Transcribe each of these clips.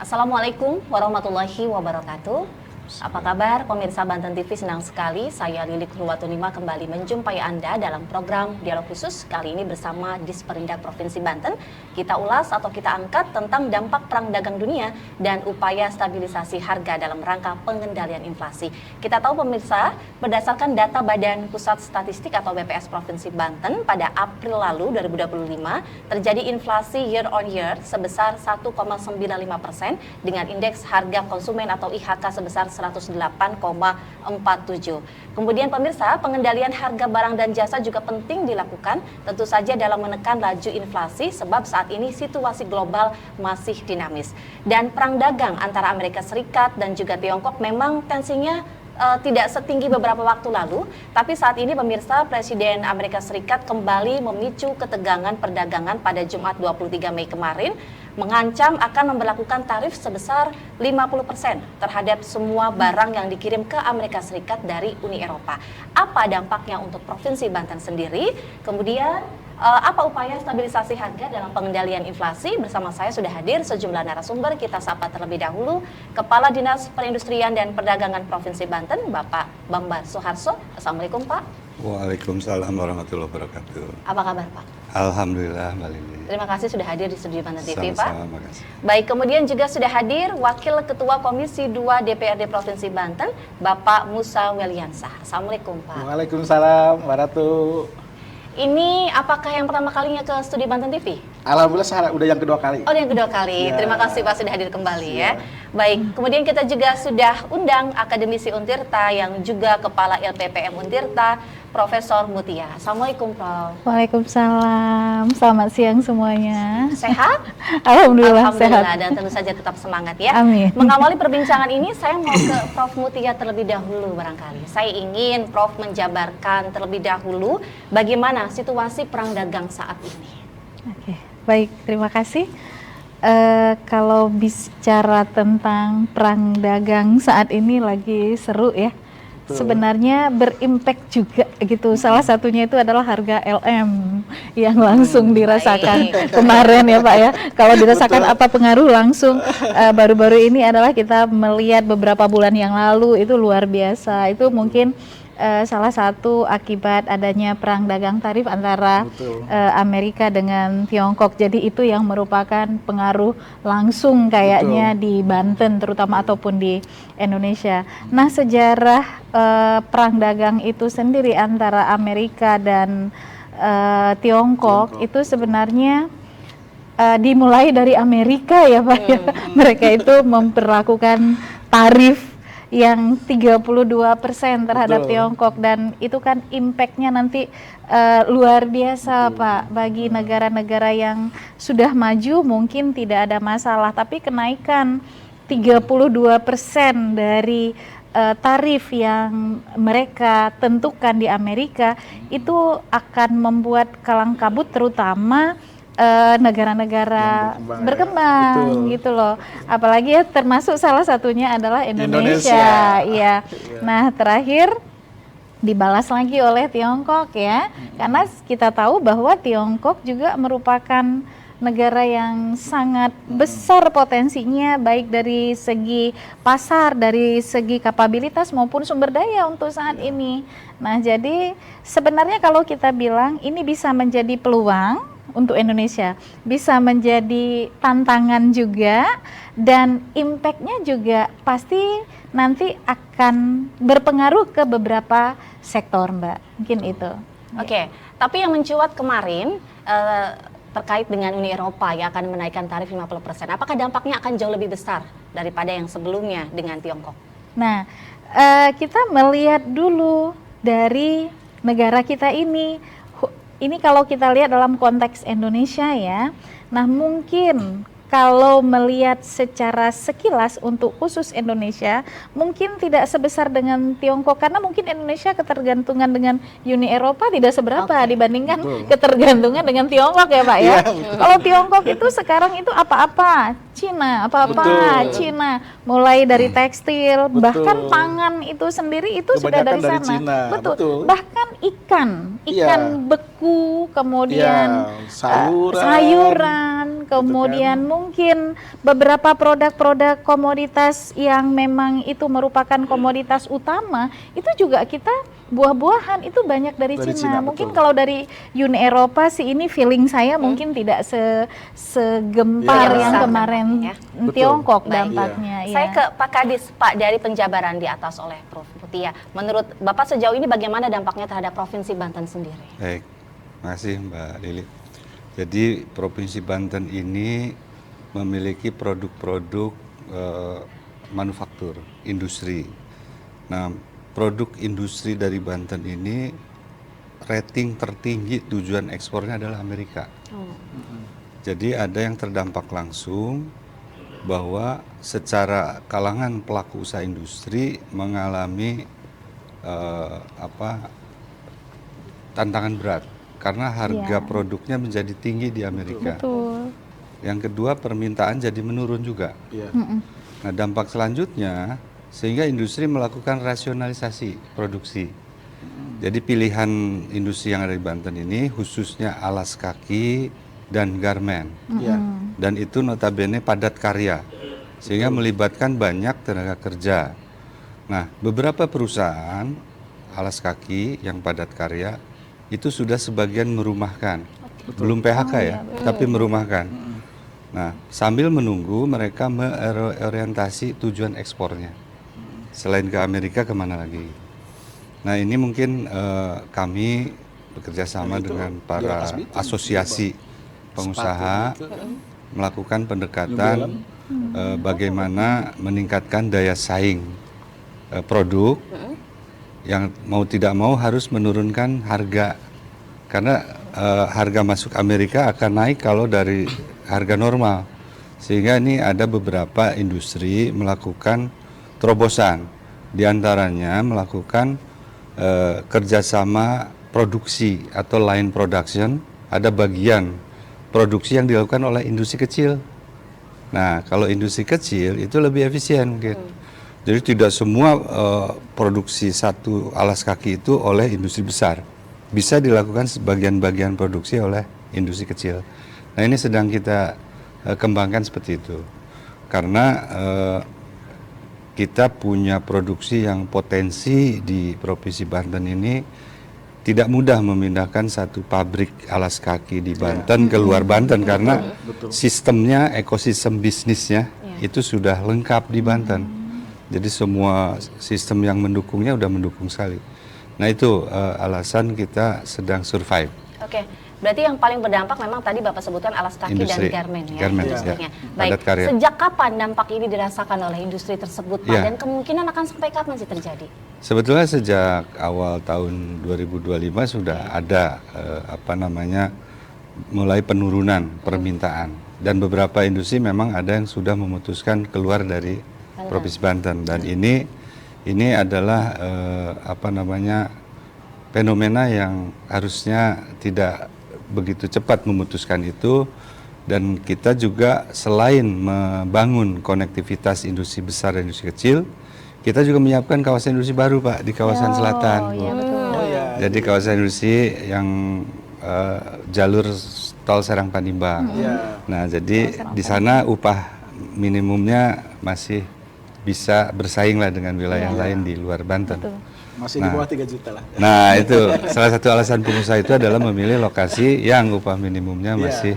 Assalamualaikum warahmatullahi wabarakatuh. Apa kabar pemirsa Banten TV? Senang sekali saya Lilik Nurwatunima kembali menjumpai Anda dalam program Dialog Khusus kali ini bersama Disperindak Provinsi Banten. Kita ulas atau kita angkat tentang dampak perang dagang dunia dan upaya stabilisasi harga dalam rangka pengendalian inflasi. Kita tahu pemirsa, berdasarkan data Badan Pusat Statistik atau BPS Provinsi Banten pada April lalu 2025 terjadi inflasi year on year sebesar 1,95% dengan indeks harga konsumen atau IHK sebesar 108,47. Kemudian pemirsa, pengendalian harga barang dan jasa juga penting dilakukan tentu saja dalam menekan laju inflasi sebab saat ini situasi global masih dinamis. Dan perang dagang antara Amerika Serikat dan juga Tiongkok memang tensinya tidak setinggi beberapa waktu lalu, tapi saat ini pemirsa, Presiden Amerika Serikat kembali memicu ketegangan perdagangan pada Jumat 23 Mei kemarin, mengancam akan memberlakukan tarif sebesar 50% terhadap semua barang yang dikirim ke Amerika Serikat dari Uni Eropa. Apa dampaknya untuk Provinsi Banten sendiri? Kemudian apa upaya stabilisasi harga dalam pengendalian inflasi? Bersama saya sudah hadir sejumlah narasumber. Kita sapa terlebih dahulu Kepala Dinas Perindustrian dan Perdagangan Provinsi Banten, Bapak Bambang Suharso. Assalamualaikum Pak. Waalaikumsalam warahmatullahi wabarakatuh. Apa kabar Pak? Alhamdulillah Mbak Lili. Terima kasih sudah hadir di studio Banten TV Pak. Sama-sama, makasih. Baik, kemudian juga sudah hadir Wakil Ketua Komisi 2 DPRD Provinsi Banten, Bapak Musa Weliansah. Assalamualaikum Pak. Waalaikumsalam warahmatullahi. Ini apakah yang pertama kalinya ke studio Banten TV? Alhamdulillah saya udah yang kedua kali. Oh, yang kedua kali. Ya. Terima kasih Pak sudah hadir kembali ya. Baik, kemudian kita juga sudah undang akademisi Untirta yang juga Kepala LPPM Untirta, Profesor Mutia. Assalamualaikum Prof. Waalaikumsalam. Selamat siang semuanya. Sehat? Alhamdulillah sehat. Dan tentu saja tetap semangat ya. Amin. Mengawali perbincangan ini saya mau ke Prof Mutia terlebih dahulu barangkali. Saya ingin Prof menjabarkan terlebih dahulu bagaimana situasi perang dagang saat ini. Oke, baik, terima kasih. Kalau bicara tentang perang dagang saat ini lagi seru ya. Sebenarnya berimpact juga gitu. Salah satunya itu adalah harga LM yang langsung dirasakan kemarin ya Pak ya. Kalau dirasakan apa pengaruh langsung baru-baru ini adalah kita melihat beberapa bulan yang lalu itu luar biasa. Itu mungkin salah satu akibat adanya perang dagang tarif antara Amerika dengan Tiongkok. Jadi itu yang merupakan pengaruh langsung kayaknya di Banten terutama ataupun di Indonesia. Nah, sejarah perang dagang itu sendiri antara Amerika dan Tiongkok itu sebenarnya dimulai dari Amerika ya Pak ya. Mereka itu memperlakukan tarif yang 32% terhadap Tiongkok, dan itu kan impactnya nanti luar biasa Pak bagi negara-negara yang sudah maju mungkin tidak ada masalah, tapi kenaikan 32% dari tarif yang mereka tentukan di Amerika itu akan membuat kalang kabut terutama negara-negara berkembang ya. Gitu loh. Apalagi ya termasuk salah satunya adalah Indonesia. Iya. Nah, terakhir dibalas lagi oleh Tiongkok ya. Karena kita tahu bahwa Tiongkok juga merupakan negara yang sangat besar potensinya baik dari segi pasar, dari segi kapabilitas maupun sumber daya untuk saat ini. Nah, jadi sebenarnya kalau kita bilang ini bisa menjadi peluang untuk Indonesia, bisa menjadi tantangan juga, dan impactnya juga pasti nanti akan berpengaruh ke beberapa sektor Mbak, mungkin itu. Oke, tapi yang mencuat kemarin terkait dengan Uni Eropa yang akan menaikkan tarif 50%, apakah dampaknya akan jauh lebih besar daripada yang sebelumnya dengan Tiongkok? Nah, kita melihat dulu dari negara kita ini kalau kita lihat dalam konteks Indonesia ya, nah mungkin kalau melihat secara sekilas untuk khusus Indonesia mungkin tidak sebesar dengan Tiongkok, karena mungkin Indonesia ketergantungan dengan Uni Eropa tidak seberapa dibandingkan ketergantungan dengan Tiongkok ya Pak ya. Kalau Tiongkok itu sekarang itu apa-apa Cina, Cina, mulai dari tekstil, bahkan pangan itu sendiri itu sudah dari Kebanyakan dari sana. Cina, betul. Bahkan ikan beku, kemudian sayuran, kemudian mungkin beberapa produk-produk komoditas yang memang itu merupakan komoditas utama, itu juga kita buah-buahan itu banyak dari Cina. Mungkin kalau dari Uni Eropa sih ini feeling saya mungkin tidak segempar yang kemarin Tiongkok dampaknya. Saya ke Pak Kadis, Pak, dari penjabaran di atas oleh Prof. Mutia. Menurut Bapak sejauh ini bagaimana dampaknya terhadap Provinsi Banten sendiri? Baik, makasih Mbak Lili. Jadi Provinsi Banten ini memiliki produk-produk manufaktur, industri. Nah, produk industri dari Banten ini rating tertinggi tujuan ekspornya adalah Amerika. Jadi ada yang terdampak langsung bahwa secara kalangan pelaku usaha industri mengalami tantangan berat karena harga produknya menjadi tinggi di Amerika. Betul. Yang kedua, permintaan jadi menurun juga. Nah, dampak selanjutnya sehingga industri melakukan rasionalisasi produksi. Jadi pilihan industri yang ada di Banten ini khususnya alas kaki dan garmen. Dan itu notabene padat karya, sehingga melibatkan banyak tenaga kerja. Nah, beberapa perusahaan alas kaki yang padat karya itu sudah sebagian merumahkan. Belum PHK ya, tapi merumahkan. Nah, sambil menunggu mereka meorientasi tujuan ekspornya. Selain ke Amerika, kemana lagi? Nah, ini mungkin kami bekerja sama dengan para asosiasi pengusaha melakukan pendekatan bagaimana meningkatkan daya saing produk yang mau tidak mau harus menurunkan harga, karena harga masuk Amerika akan naik kalau dari harga normal, sehingga ini ada beberapa industri melakukan terobosan, diantaranya melakukan kerjasama produksi atau line production. Ada bagian produksi yang dilakukan oleh industri kecil. Nah, kalau industri kecil itu lebih efisien mungkin. Jadi tidak semua produksi satu alas kaki itu oleh industri besar. Bisa dilakukan sebagian-bagian produksi oleh industri kecil. Nah, ini sedang kita kembangkan seperti itu. Karena kita punya produksi yang potensi di Provinsi Banten ini. Tidak mudah memindahkan satu pabrik alas kaki di Banten ke luar Banten karena sistemnya, ekosistem bisnisnya itu sudah lengkap di Banten. Jadi semua sistem yang mendukungnya udah mendukung sekali. Nah, itu alasan kita sedang survive. Oke, berarti yang paling berdampak memang tadi Bapak sebutkan alas kaki industri, dan garmen ya, garmen, industrinya. ya. Baik, Karya. sejak kapan dampak ini dirasakan oleh industri tersebut Pak? Dan kemungkinan akan sampai kapan sih terjadi? Sebetulnya sejak awal tahun 2025 sudah ada mulai penurunan permintaan, dan beberapa industri memang ada yang sudah memutuskan keluar dari Provinsi Banten, dan ini adalah fenomena yang harusnya tidak begitu cepat memutuskan itu. Dan kita juga selain membangun konektivitas industri besar dan industri kecil, kita juga menyiapkan kawasan industri baru Pak di kawasan selatan. Jadi kawasan industri yang jalur tol Serang Pandimbang. Nah, jadi di sana upah minimumnya masih bisa bersaing lah dengan wilayah lain di luar Banten. Masih di bawah 3 juta lah. Nah, itu salah satu alasan pengusaha itu adalah memilih lokasi yang upah minimumnya masih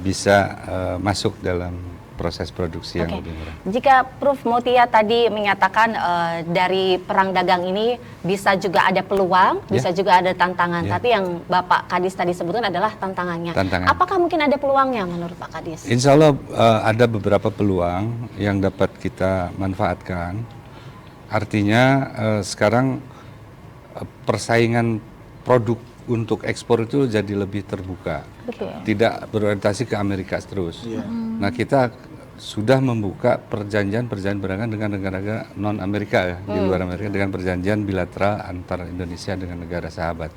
bisa masuk dalam proses produksi yang lebih murah. Jika Prof. Mutia tadi menyatakan dari perang dagang ini bisa juga ada peluang, bisa juga ada tantangan. Tapi yang Bapak Kadis tadi sebutkan adalah tantangannya. Apakah mungkin ada peluangnya menurut Pak Kadis? Insya Allah ada beberapa peluang yang dapat kita manfaatkan. Artinya sekarang persaingan produk untuk ekspor itu jadi lebih terbuka, Betul. tidak berorientasi ke Amerika terus. Iya. Nah, kita sudah membuka perjanjian perdagangan dengan negara-negara non Amerika ya, di luar Amerika, dengan perjanjian bilateral antara Indonesia dengan negara sahabat.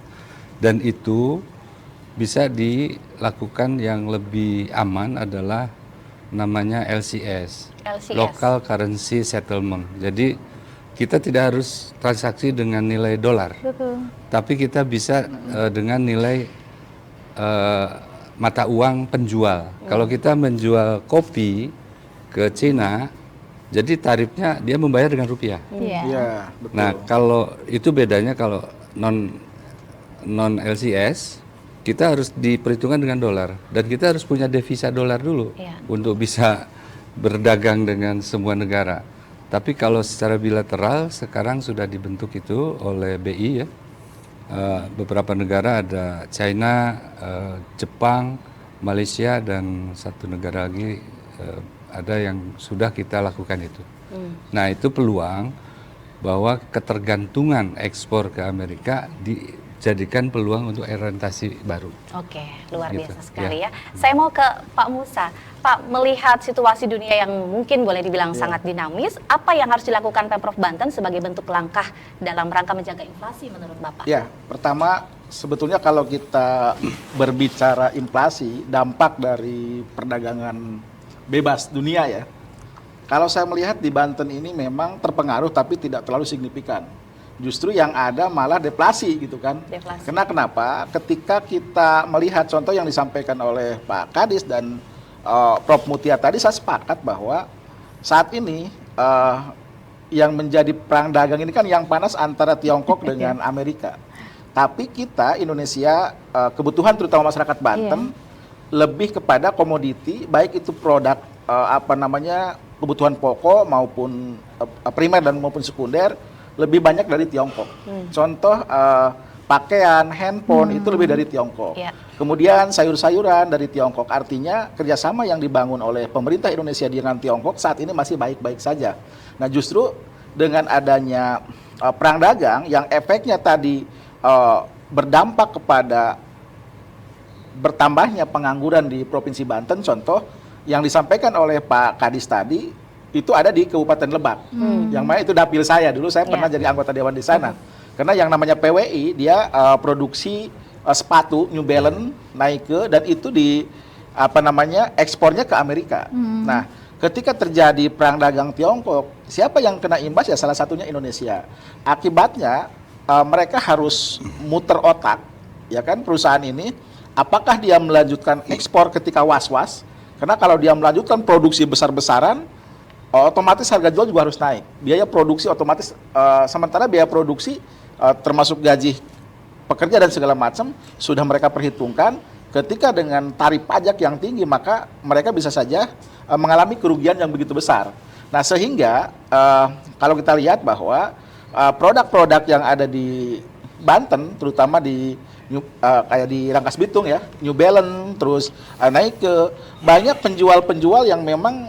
Dan itu bisa dilakukan yang lebih aman adalah namanya LCS, Local Currency Settlement. Jadi kita tidak harus transaksi dengan nilai dolar, Betul. tapi kita bisa dengan nilai mata uang penjual. Kalau kita menjual kopi ke Cina, jadi tarifnya dia membayar dengan rupiah. Iya. Iya, betul. Nah, kalau itu bedanya kalau non LCS, kita harus diperhitungkan dengan dolar dan kita harus punya devisa dolar dulu untuk bisa berdagang dengan semua negara. Tapi kalau secara bilateral sekarang sudah dibentuk itu oleh BI ya. Beberapa negara ada China, Jepang, Malaysia dan satu negara lagi ada yang sudah kita lakukan itu. Nah, itu peluang bahwa ketergantungan ekspor ke Amerika dijadikan peluang untuk orientasi baru. Oke, luar Gitu, biasa sekali ya. Saya mau ke Pak Musa. Pak, melihat situasi dunia yang mungkin boleh dibilang sangat dinamis, apa yang harus dilakukan Pemprov Banten sebagai bentuk langkah dalam rangka menjaga inflasi menurut Bapak? Ya, pertama sebetulnya kalau kita berbicara inflasi, dampak dari perdagangan bebas dunia ya. Kalau saya melihat di Banten ini memang terpengaruh tapi tidak terlalu signifikan. Justru yang ada malah deflasi gitu kan. Deflasi. Karena kenapa? Ketika kita melihat contoh yang disampaikan oleh Pak Kadis dan Prof Mutia tadi, saya sepakat bahwa saat ini yang menjadi perang dagang ini kan yang panas antara Tiongkok dengan Amerika. Tapi kita Indonesia, kebutuhan terutama masyarakat Banten lebih kepada komoditi, baik itu produk kebutuhan pokok maupun primer dan maupun sekunder, lebih banyak dari Tiongkok. Contoh pakaian, handphone itu lebih dari Tiongkok. Kemudian sayur-sayuran dari Tiongkok. Artinya kerjasama yang dibangun oleh pemerintah Indonesia dengan Tiongkok saat ini masih baik-baik saja. Nah, justru dengan adanya perang dagang yang efeknya tadi berdampak kepada bertambahnya pengangguran di Provinsi Banten, contoh yang disampaikan oleh Pak Kadis tadi, itu ada di Kabupaten Lebak. Yang mana itu dapil saya, dulu saya pernah jadi anggota dewan di sana. Karena yang namanya PWI, dia produksi sepatu New Balance, Nike, dan itu ekspornya ke Amerika. Nah, ketika terjadi perang dagang Tiongkok, siapa yang kena imbas? Ya salah satunya Indonesia. Akibatnya mereka harus muter otak, ya kan, perusahaan ini. Apakah dia melanjutkan ekspor ketika was-was? Karena kalau dia melanjutkan produksi besar-besaran, otomatis harga jual juga harus naik. Biaya produksi otomatis, sementara biaya produksi termasuk gaji pekerja dan segala macam sudah mereka perhitungkan. Ketika dengan tarif pajak yang tinggi, maka mereka bisa saja mengalami kerugian yang begitu besar. Nah, sehingga kalau kita lihat bahwa produk-produk yang ada di Banten, terutama di kayak di Rangkas Bitung ya, New Balance, terus Nike, banyak penjual-penjual yang memang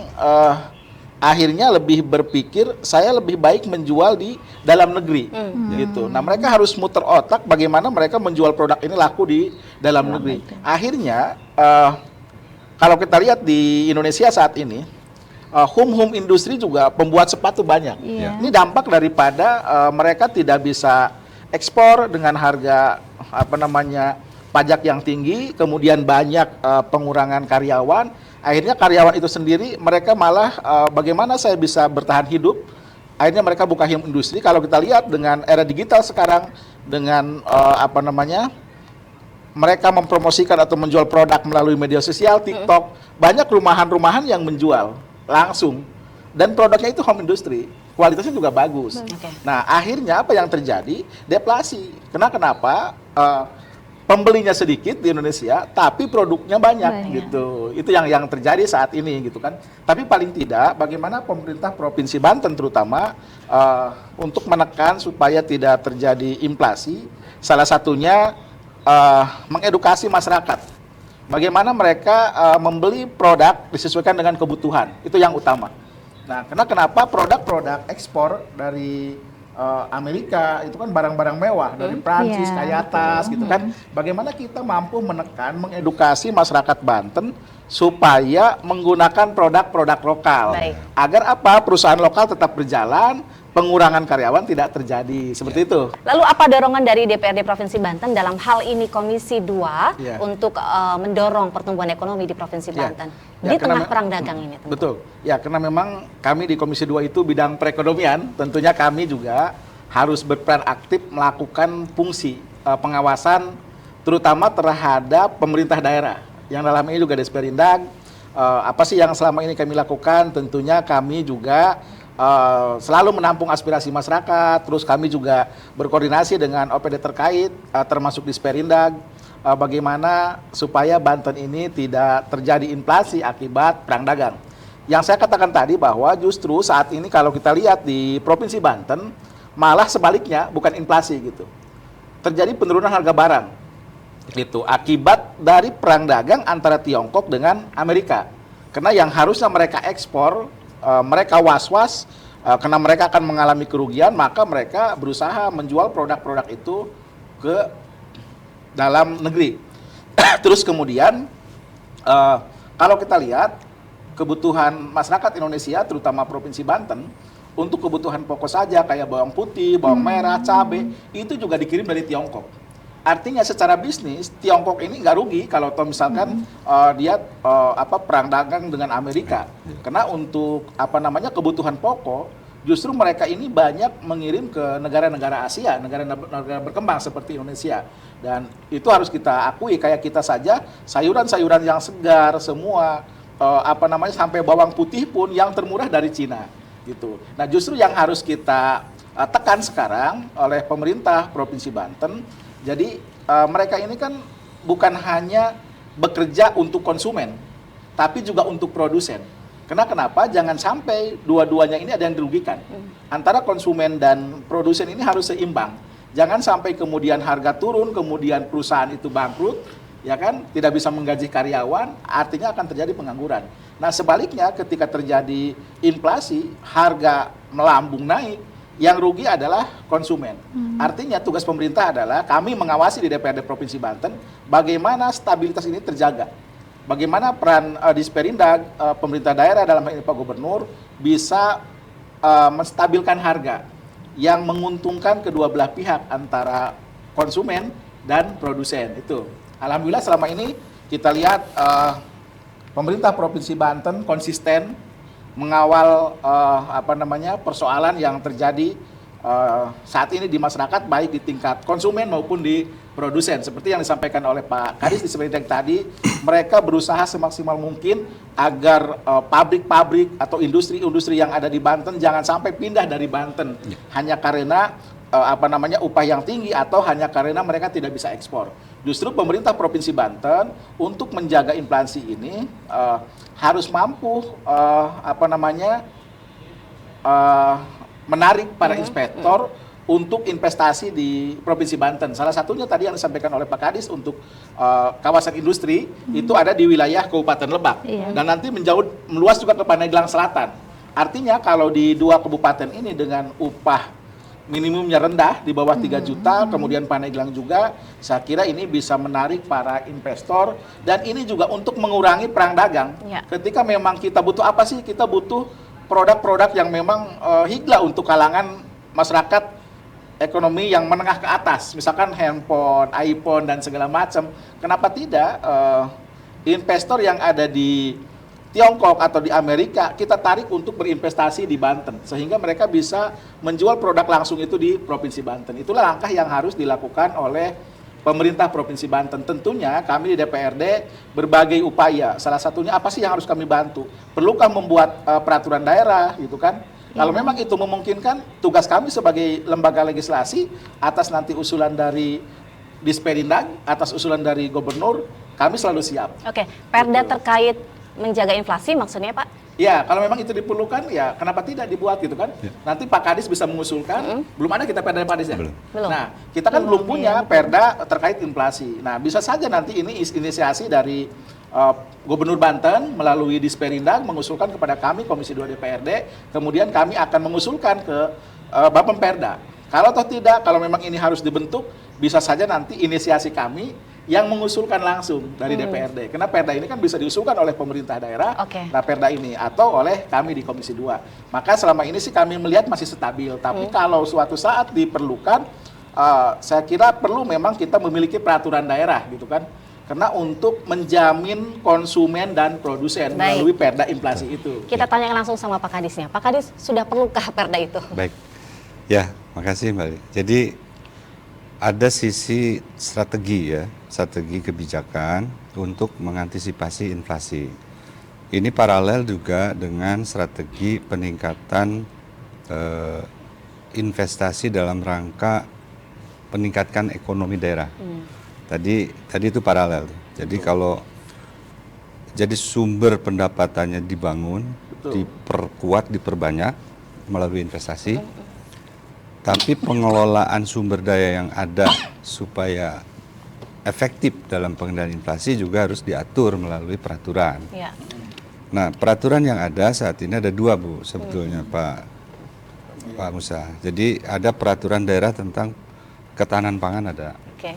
akhirnya lebih berpikir saya lebih baik menjual di dalam negeri gitu. Nah, mereka harus muter otak bagaimana mereka menjual produk ini laku di dalam negeri. Akhirnya kalau kita lihat di Indonesia saat ini, home industri juga pembuat sepatu banyak. Ini dampak daripada mereka tidak bisa ekspor dengan harga pajak yang tinggi, kemudian banyak pengurangan karyawan. Akhirnya karyawan itu sendiri mereka malah bagaimana saya bisa bertahan hidup. Akhirnya mereka buka home industri. Kalau kita lihat dengan era digital sekarang, dengan mereka mempromosikan atau menjual produk melalui media sosial, TikTok, banyak rumahan-rumahan yang menjual langsung. Dan produknya itu home industry, kualitasnya juga bagus. Nah, akhirnya apa yang terjadi? Deflasi. Kenapa? Pembelinya sedikit di Indonesia, tapi produknya banyak. Gitu. Itu yang terjadi saat ini, gitu kan. Tapi paling tidak, bagaimana pemerintah Provinsi Banten terutama untuk menekan supaya tidak terjadi inflasi, salah satunya mengedukasi masyarakat. Bagaimana mereka membeli produk disesuaikan dengan kebutuhan, itu yang utama. Nah, kenapa produk-produk ekspor dari Amerika itu kan barang-barang mewah dari Prancis Iya, kayak atas gitu kan. Bagaimana kita mampu menekan, mengedukasi masyarakat Banten supaya menggunakan produk-produk lokal. Baik. Agar apa? Perusahaan lokal tetap berjalan, pengurangan karyawan tidak terjadi. Seperti itu. Lalu apa dorongan dari DPRD Provinsi Banten dalam hal ini Komisi 2 Iya. untuk mendorong pertumbuhan ekonomi di Provinsi Ya. Banten Ya, di tengah karena perang dagang ini? Tentu. Betul. Ya, karena memang kami di Komisi 2 itu bidang perekonomian, tentunya kami juga harus berperan aktif melakukan fungsi pengawasan terutama terhadap pemerintah daerah. Yang dalam ini juga Desperindag, apa sih yang selama ini kami lakukan? Tentunya kami juga selalu menampung aspirasi masyarakat, terus kami juga berkoordinasi dengan OPD terkait, termasuk Disperindag, bagaimana supaya Banten ini tidak terjadi inflasi akibat perang dagang. Yang saya katakan tadi bahwa justru saat ini kalau kita lihat di Provinsi Banten, malah sebaliknya bukan inflasi gitu. Terjadi penurunan harga barang gitu akibat dari perang dagang antara Tiongkok dengan Amerika. Karena yang harusnya mereka ekspor, mereka was-was karena mereka akan mengalami kerugian, maka mereka berusaha menjual produk-produk itu ke dalam negeri. Terus kemudian kalau kita lihat kebutuhan masyarakat Indonesia, terutama Provinsi Banten, untuk kebutuhan pokok saja kayak bawang putih, bawang merah, cabai, itu juga dikirim dari Tiongkok. Artinya secara bisnis Tiongkok ini nggak rugi kalau misalkan dia perang dagang dengan Amerika. Karena untuk kebutuhan pokok justru mereka ini banyak mengirim ke negara-negara Asia, negara-negara berkembang seperti Indonesia. Dan itu harus kita akui, kayak kita saja sayuran-sayuran yang segar semua sampai bawang putih pun yang termurah dari Cina gitu. Nah, justru yang harus kita tekan sekarang oleh pemerintah Provinsi Banten. Jadi mereka ini kan bukan hanya bekerja untuk konsumen, tapi juga untuk produsen. Kenapa? Jangan sampai dua-duanya ini ada yang dirugikan. Antara konsumen dan produsen ini harus seimbang. Jangan sampai kemudian harga turun, kemudian perusahaan itu bangkrut, ya kan, tidak bisa menggaji karyawan, artinya akan terjadi pengangguran. Nah, sebaliknya ketika terjadi inflasi, harga melambung naik, yang rugi adalah konsumen. Artinya tugas pemerintah adalah kami mengawasi di DPRD Provinsi Banten bagaimana stabilitas ini terjaga. Bagaimana peran Disperindag, pemerintah daerah dalam hal ini Pak Gubernur bisa menstabilkan harga yang menguntungkan kedua belah pihak antara konsumen dan produsen. Itu. Alhamdulillah selama ini kita lihat pemerintah Provinsi Banten konsisten mengawal persoalan yang terjadi saat ini di masyarakat, baik di tingkat konsumen maupun di produsen. Seperti yang disampaikan oleh Pak Kadis di Disperindag tadi, mereka berusaha semaksimal mungkin agar pabrik-pabrik atau industri-industri yang ada di Banten jangan sampai pindah dari Banten hanya karena upah yang tinggi atau hanya karena mereka tidak bisa ekspor. Justru pemerintah Provinsi Banten untuk menjaga inflasi ini harus mampu menarik para inspektor untuk investasi di Provinsi Banten. Salah satunya tadi yang disampaikan oleh Pak Kadis untuk kawasan industri itu ada di wilayah Kabupaten Lebak dan nanti meluas juga ke Pandeglang Selatan. Artinya kalau di dua kabupaten ini dengan upah minimumnya rendah di bawah 3 juta, kemudian Pandeglang juga, saya kira ini bisa menarik para investor dan ini juga untuk mengurangi perang dagang. Ketika memang kita butuh apa sih? Kita butuh produk-produk yang memang higla untuk kalangan masyarakat ekonomi yang menengah ke atas, misalkan handphone, iPhone dan segala macam. Kenapa tidak investor yang ada di Tiongkok atau di Amerika kita tarik untuk berinvestasi di Banten sehingga mereka bisa menjual produk langsung itu di Provinsi Banten. Itulah langkah yang harus dilakukan oleh pemerintah Provinsi Banten. Tentunya kami di DPRD berbagai upaya. Salah satunya apa sih yang harus kami bantu? Perlukah membuat peraturan daerah gitu kan? Kalau memang itu memungkinkan, tugas kami sebagai lembaga legislasi atas nanti usulan dari Disperindag, atas usulan dari Gubernur, kami selalu siap. Oke, Perda terkait menjaga inflasi maksudnya Pak? Ya, kalau memang itu diperlukan, ya kenapa tidak dibuat gitu kan? Nanti Pak Kadis bisa mengusulkan, belum ada kita perda Pak Kadis ya? Belum. Nah, kita kan belum punya perda terkait inflasi. Nah, bisa saja nanti ini inisiasi dari Gubernur Banten melalui Disperindag mengusulkan kepada kami Komisi 2 DPRD, kemudian kami akan mengusulkan ke Bapemperda. Kalau toh tidak, kalau memang ini harus dibentuk, bisa saja nanti inisiasi kami yang mengusulkan langsung dari DPRD. Karena Perda ini kan bisa diusulkan oleh pemerintah daerah, Perda ini, atau oleh kami di Komisi 2. Maka selama ini sih kami melihat masih stabil. Tapi kalau suatu saat diperlukan, saya kira perlu memang kita memiliki peraturan daerah gitu kan. Karena untuk menjamin konsumen dan produsen melalui Perda inflasi itu. Kita tanya langsung sama Pak Kadisnya. Pak Kadis, sudah perlukah Perda itu? Baik, ya, makasih Mbak. Jadi ada sisi strategi ya, strategi kebijakan untuk mengantisipasi inflasi. Ini paralel juga dengan strategi peningkatan investasi dalam rangka meningkatkan ekonomi daerah. Tadi itu paralel. Jadi kalau jadi sumber pendapatannya dibangun, diperkuat, diperbanyak melalui investasi. Tapi pengelolaan sumber daya yang ada supaya efektif dalam pengendalian inflasi juga harus diatur melalui peraturan. Ya. Nah, peraturan yang ada saat ini ada dua, Bu, sebetulnya Pak Musa. Jadi ada peraturan daerah tentang ketahanan pangan ada. Oke.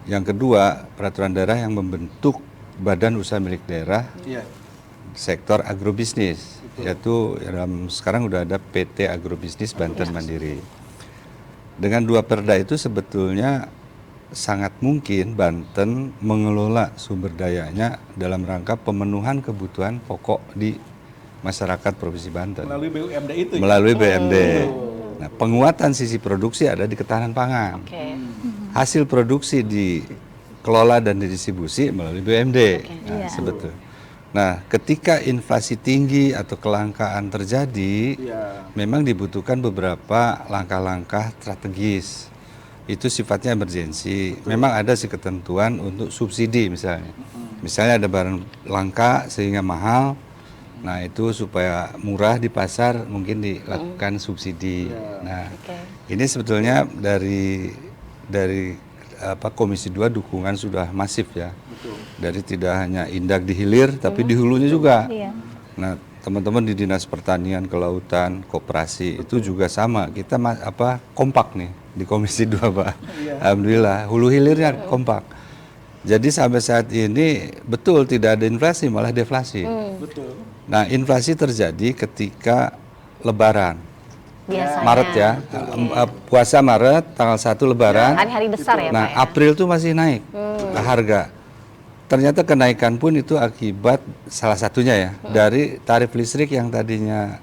Yang kedua, peraturan daerah yang membentuk badan usaha milik daerah sektor agrobisnis, yaitu sekarang udah ada PT Agrobisnis Banten Mandiri. Dengan dua perda itu sebetulnya sangat mungkin Banten mengelola sumber dayanya dalam rangka pemenuhan kebutuhan pokok di masyarakat Provinsi Banten. Melalui BUMD itu. Melalui BUMD. Nah, penguatan sisi produksi ada di ketahanan pangan. Hasil produksi dikelola dan didistribusi melalui BUMD. Sebetulnya. Nah, ketika inflasi tinggi atau kelangkaan terjadi, memang dibutuhkan beberapa langkah-langkah strategis. Itu sifatnya emergensi. Memang ada sih ketentuan untuk subsidi misalnya. Misalnya ada barang langka sehingga mahal. Nah, itu supaya murah di pasar mungkin dilakukan subsidi. Nah, ini sebetulnya dari Komisi 2 dukungan sudah masif ya. Dari tidak hanya indak di hilir tapi di hulunya juga. Nah, teman-teman di Dinas Pertanian, Kelautan, Koperasi itu juga sama. Kita kompak nih di Komisi 2, Pak. Alhamdulillah, hulu hilirnya kompak. Jadi sampai saat ini betul tidak ada inflasi, malah deflasi. Nah, inflasi terjadi ketika Lebaran. Biasanya. Maret ya, puasa Maret, tanggal 1 Lebaran. Hari-hari besar ya, Nah, Pak ya? April tuh masih naik harga. Ternyata kenaikan pun itu akibat salah satunya ya, dari tarif listrik yang tadinya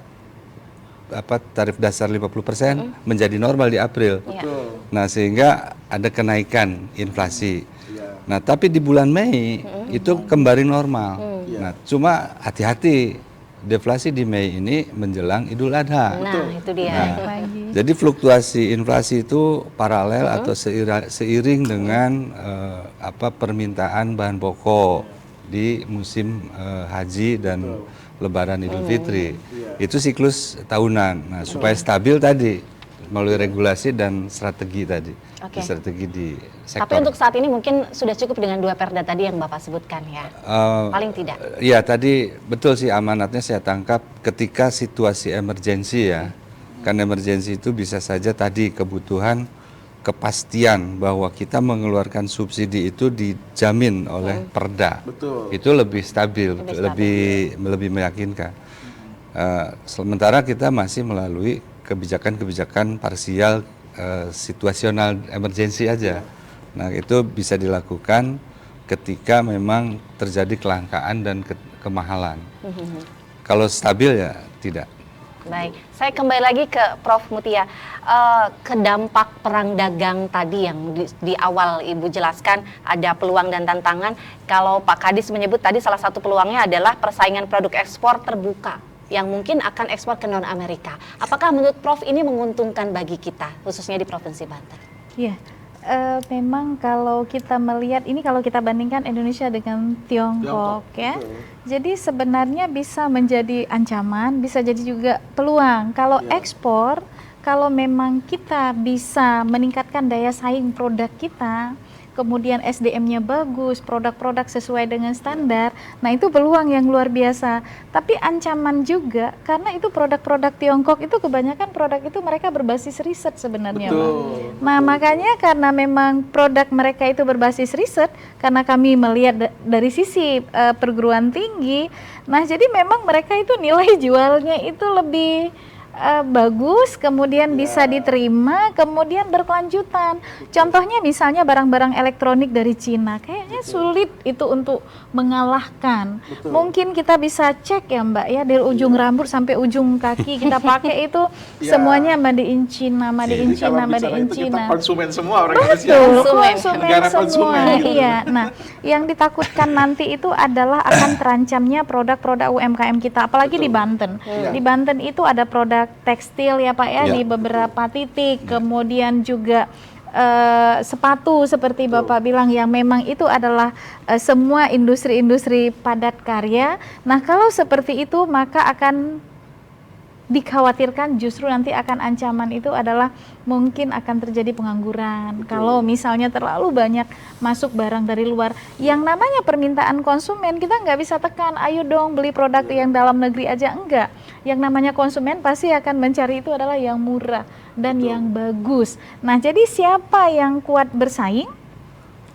tarif dasar 50% menjadi normal di April. Nah, sehingga ada kenaikan inflasi. Nah, tapi di bulan Mei itu kembali normal. Nah, cuma hati-hati. Deflasi di Mei ini menjelang Idul Adha. Nah, itu dia. Nah, jadi fluktuasi inflasi itu paralel atau seiring dengan permintaan bahan pokok di musim haji dan Lebaran Idul Fitri. Itu siklus tahunan. Nah, supaya stabil tadi melalui regulasi dan strategi tadi. Strategi di sektor. Tapi untuk saat ini mungkin sudah cukup dengan dua perda tadi yang Bapak sebutkan ya. Paling tidak. Iya, tadi betul sih amanatnya saya tangkap ketika situasi emergensi ya. Kan emergensi itu bisa saja tadi kebutuhan kepastian bahwa kita mengeluarkan subsidi itu dijamin oleh perda. Itu lebih stabil, lebih meyakinkan. Sementara kita masih melalui kebijakan-kebijakan parsial situasional emergensi aja. Nah, itu bisa dilakukan ketika memang terjadi kelangkaan dan kemahalan. Kalau stabil ya tidak. Baik, saya kembali lagi ke Prof. Mutia. Ke dampak perang dagang tadi yang di awal Ibu jelaskan ada peluang dan tantangan. Kalau Pak Kadis menyebut tadi salah satu peluangnya adalah persaingan produk ekspor terbuka yang mungkin akan ekspor ke non-Amerika. Apakah menurut Prof ini menguntungkan bagi kita, khususnya di Provinsi Banten? Iya, memang kalau kita melihat ini, kalau kita bandingkan Indonesia dengan Tiongkok ya, jadi sebenarnya bisa menjadi ancaman, bisa jadi juga peluang. Kalau ekspor, kalau memang kita bisa meningkatkan daya saing produk kita, kemudian SDM-nya bagus, produk-produk sesuai dengan standar, nah itu peluang yang luar biasa. Tapi ancaman juga, karena itu produk-produk Tiongkok itu kebanyakan produk itu mereka berbasis riset sebenarnya, Pak. Nah, makanya karena memang produk mereka itu berbasis riset, karena kami melihat dari sisi perguruan tinggi, nah jadi memang mereka itu nilai jualnya itu lebih bagus, kemudian bisa diterima, kemudian berkelanjutan. Contohnya misalnya barang-barang elektronik dari Cina, kayaknya sulit itu untuk mengalahkan. Mungkin kita bisa cek ya Mbak ya, dari ujung rambut sampai ujung kaki kita pakai itu semuanya made in China, made in China, made in China. Kita konsumen semua orang Indonesia. Konsumen Negara semua. konsumen gitu. Iya. Nah, yang ditakutkan nanti itu adalah akan terancamnya produk-produk UMKM kita, apalagi di Banten. Di Banten itu ada produk tekstil ya Pak ya, di beberapa titik, kemudian juga sepatu seperti Bapak bilang yang memang itu adalah semua industri-industri padat karya. Nah, kalau seperti itu maka akan dikhawatirkan justru nanti akan ancaman itu adalah mungkin akan terjadi pengangguran. Kalau misalnya terlalu banyak masuk barang dari luar, yang namanya permintaan konsumen kita nggak bisa tekan, ayo dong beli produk yang dalam negeri aja, enggak. Yang namanya konsumen pasti akan mencari itu adalah yang murah dan yang bagus. Nah, jadi siapa yang kuat bersaing?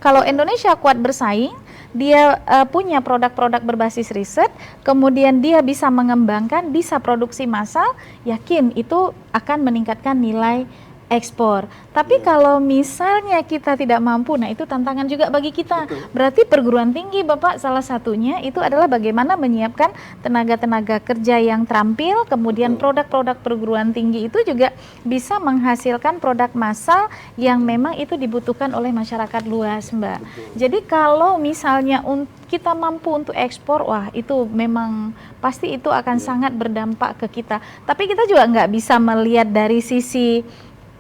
Kalau Indonesia kuat bersaing, dia punya produk-produk berbasis riset, kemudian dia bisa mengembangkan, bisa produksi massal, yakin itu akan meningkatkan nilai ekspor. Tapi kalau misalnya kita tidak mampu, nah itu tantangan juga bagi kita. Berarti perguruan tinggi Bapak salah satunya itu adalah bagaimana menyiapkan tenaga-tenaga kerja yang terampil, kemudian produk-produk perguruan tinggi itu juga bisa menghasilkan produk massal yang memang itu dibutuhkan oleh masyarakat luas, Mbak. Jadi kalau misalnya kita mampu untuk ekspor, wah itu memang pasti itu akan sangat berdampak ke kita. Tapi kita juga nggak bisa melihat dari sisi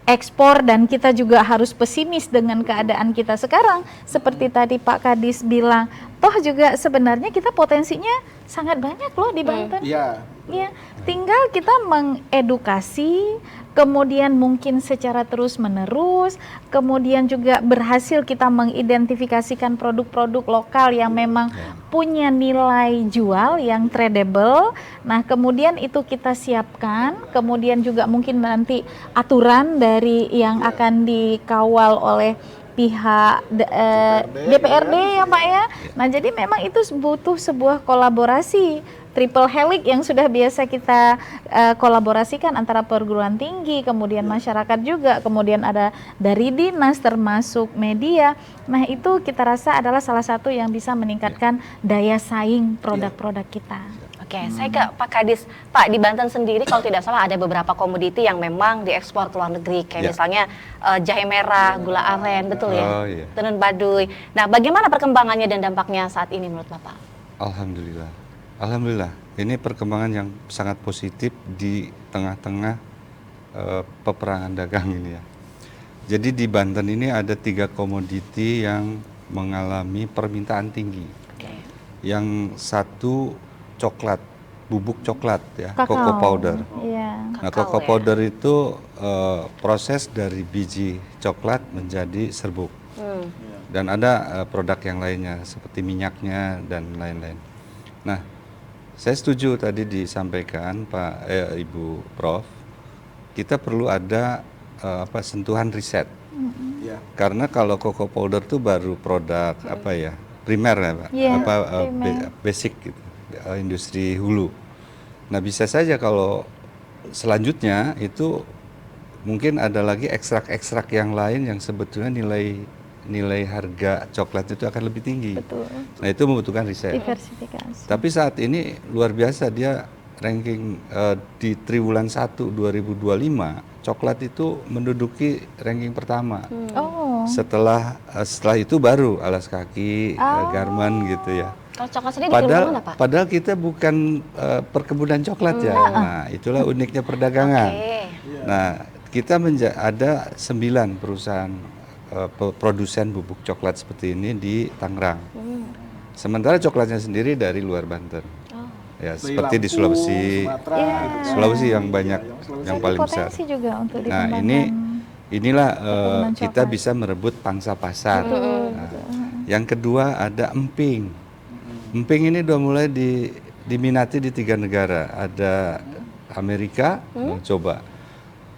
ekspor dan kita juga harus pesimis dengan keadaan kita sekarang. Seperti tadi Pak Kadis bilang, toh juga sebenarnya kita potensinya sangat banyak loh di Banten. Iya. Ya, tinggal kita mengedukasi, kemudian mungkin secara terus-menerus, kemudian juga berhasil kita mengidentifikasikan produk-produk lokal yang memang punya nilai jual yang tradable. Nah, kemudian itu kita siapkan, kemudian juga mungkin nanti aturan dari yang akan dikawal oleh pihak DPRD ya Pak ya. Nah, jadi memang itu butuh sebuah kolaborasi triple helix yang sudah biasa kita kolaborasikan antara perguruan tinggi, kemudian masyarakat juga, kemudian ada dari dinas termasuk media. Nah, itu kita rasa adalah salah satu yang bisa meningkatkan daya saing produk-produk kita. Oke, saya ke Pak Kadis. Pak, di Banten sendiri kalau tidak salah ada beberapa komoditi yang memang diekspor ke luar negeri, kayak misalnya jahe merah, gula aren, betul ya? Tenun baduy. Nah, bagaimana perkembangannya dan dampaknya saat ini menurut Bapak? Alhamdulillah, ini perkembangan yang sangat positif di tengah-tengah peperangan dagang ini ya. Jadi di Banten ini ada 3 komoditi yang mengalami permintaan tinggi. Yang satu coklat, bubuk coklat ya, cocoa powder. Nah, cocoa powder itu proses dari biji coklat menjadi serbuk. Dan ada produk yang lainnya seperti minyaknya dan lain-lain. Nah, saya setuju tadi disampaikan Pak Ibu Prof, kita perlu ada sentuhan riset. Karena kalau cocoa powder itu baru produk primer ya Pak, basic gitu, industri hulu. Nah, bisa saja kalau selanjutnya itu mungkin ada lagi ekstrak-ekstrak yang lain yang sebetulnya nilai harga coklat itu akan lebih tinggi. Betul. Nah, itu membutuhkan riset. Diversifikasi. Tapi saat ini luar biasa, dia ranking di triwulan 1 2025 coklat itu menduduki ranking pertama. Setelah itu baru alas kaki, garment gitu ya. Kalau coklat sendiri di mana Pak? Padahal kita bukan perkebunan coklat ya. Nah, itulah uniknya perdagangan. Nah, kita ada 9 perusahaan produsen bubuk coklat seperti ini di Tangerang. Sementara coklatnya sendiri dari luar Banten. Ya, seperti di Sulawesi. Sulawesi yang banyak, yang paling besar. Juga untuk nah, inilah kita bisa merebut pangsa pasar. Nah, Yang kedua ada emping. Emping ini udah mulai diminati di 3 negara. Ada Amerika, coba.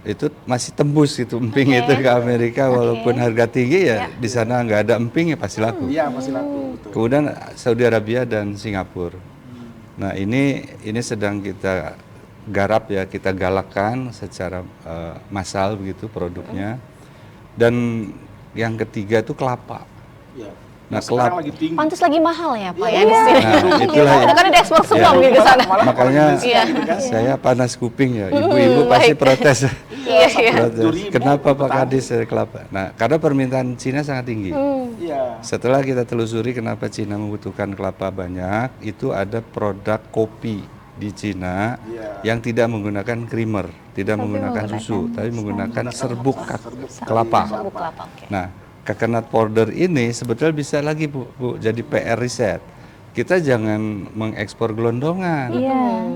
Itu masih tembus itu emping itu ke Amerika, walaupun harga tinggi ya di sana nggak ada emping ya pasti laku. Iya, masih laku. Betul. Kemudian Saudi Arabia dan Singapura. Nah ini sedang kita garap ya, kita galakkan secara massal begitu produknya. Dan yang ketiga itu kelapa. Iya. Nah, Sekarang kelapa lagi tinggi. Pantas lagi mahal ya Pak ya Iya. di sini. Nah, itulah ya. Karena diekspor semua Ya. mungkin ke sana. Makanya Iya. saya panas kuping ya, ibu-ibu pasti baik. protes. Iya, iya. Protes. Kenapa Pak Kadis kelapa? Nah, karena permintaan Cina sangat tinggi. Iya. Setelah kita telusuri kenapa Cina membutuhkan kelapa banyak, itu ada produk kopi di Cina yang tidak menggunakan creamer, tidak menggunakan susu, tapi menggunakan serbuk kelapa. Serbuk kelapa, oke. Nah, coconut powder ini sebetulnya bisa lagi Bu, jadi PR riset. Kita jangan mengekspor gelondongan,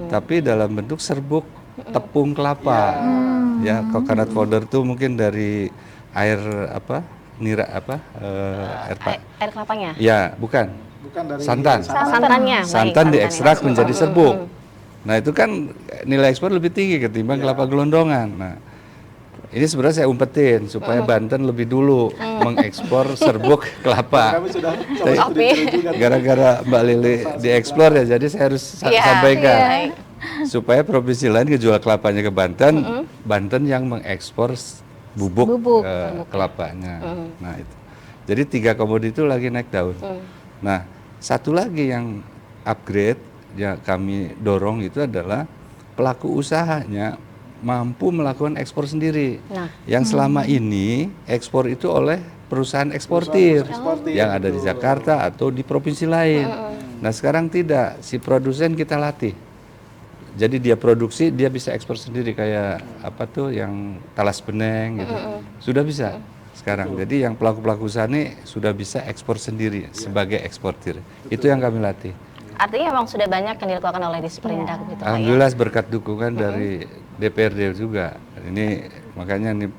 tapi dalam bentuk serbuk tepung kelapa. Ya, coconut powder itu mungkin dari air apa? Nira apa? Air kelapanya. Ya, bukan. Bukan dari Santan. Santannya. baik, Santan parutannya. diekstrak menjadi serbuk. Nah, itu kan nilai ekspor lebih tinggi ketimbang kelapa gelondongan. Nah, ini sebenarnya saya umpetin supaya Banten lebih dulu mengekspor serbuk kelapa. Kami sudah Tapi- coba studi juga. Gara-gara Mbak Lili dieksplor ya, jadi saya harus Iya, sampaikan baik. supaya provinsi lain ngejual kelapanya ke Banten, Banten yang mengekspor bubuk, Bubuk. kelapanya. Nah itu, jadi 3 komoditi itu lagi naik daun. Nah, satu lagi yang upgrade yang kami dorong itu adalah pelaku usahanya mampu melakukan ekspor sendiri. Nah. Yang selama ini ekspor itu oleh perusahaan eksportir eksportir, yang ada di betul. Jakarta atau di provinsi lain. Nah, sekarang tidak, si produsen kita latih. Jadi dia produksi, dia bisa ekspor sendiri kayak apa tuh yang talas beneng gitu. Sudah bisa sekarang. Jadi yang pelaku-pelaku usaha ini sudah bisa ekspor sendiri sebagai eksportir. Itu yang kami latih. Artinya memang sudah banyak yang dilakukan oleh Disperindak gitu Pak ya. Alhamdulillah berkat dukungan dari DPRD juga. Ini makanya nih